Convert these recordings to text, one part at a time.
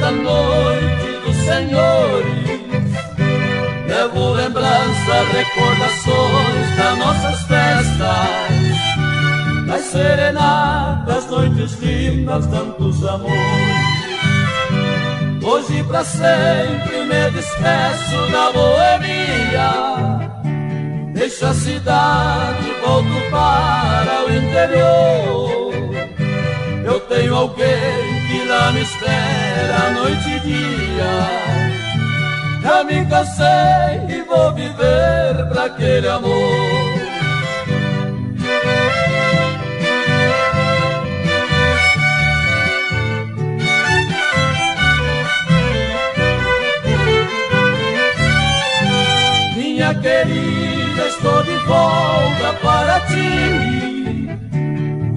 da noite dos senhores, levo lembranças, recordações das nossas festas, das serenatas, noites lindas, tantos amores. Hoje pra sempre me despeço da boemia, deixo a cidade, volto para o interior. Eu tenho alguém que lá me espera noite e dia. Já me cansei e vou viver pra aquele amor. Minha querida, estou de volta para ti.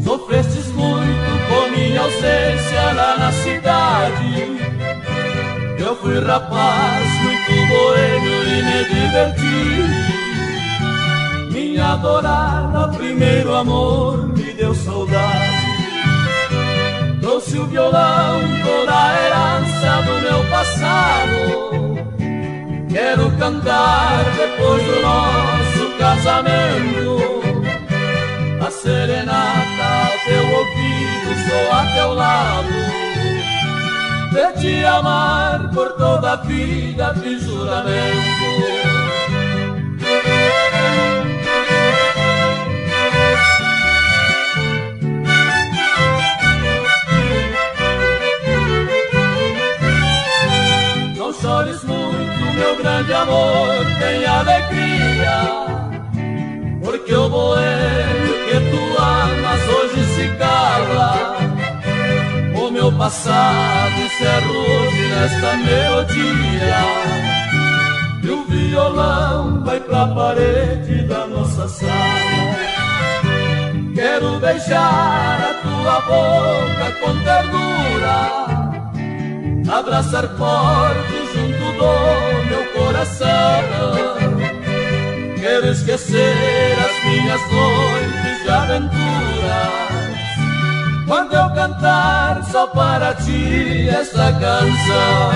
Sofrestes muito com minha ausência lá na cidade. Eu fui rapaz, muito boêmio e me diverti. Minha adorada, primeiro amor, me deu saudade. Trouxe o violão, toda a herança do meu passado. Quero cantar depois do nosso casamento a serenata ao teu ouvido, sou a teu lado. De te amar por toda a vida, fiz juramento. Não chores muito, meu grande amor, tem alegria, porque o boêmio que tu amas hoje se cala. O meu passado encerra hoje nesta melodia, e o violão vai pra parede da nossa sala. Quero beijar a tua boca com ternura, abraçar forte junto do meu coração. Quero esquecer as minhas noites de aventura, quando eu cantar só para ti esta canção.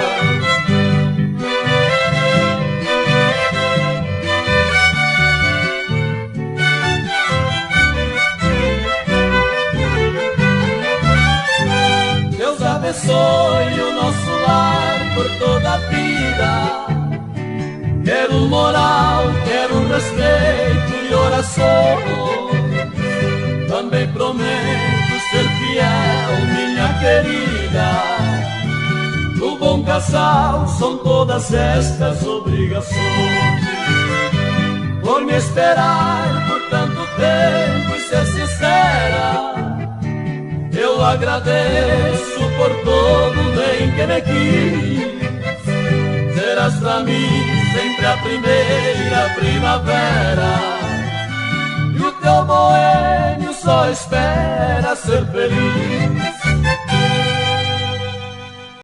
Deus abençoe o nosso lar por toda a vida. Quero moral, quero respeito e oração. Também prometo ser fiel, minha querida. No bom casal são todas estas obrigações. Por me esperar por tanto tempo e ser sincera, eu agradeço por todo o bem que me quis. Serás pra mim sempre a primeira primavera, e o teu boêmio só espera ser feliz.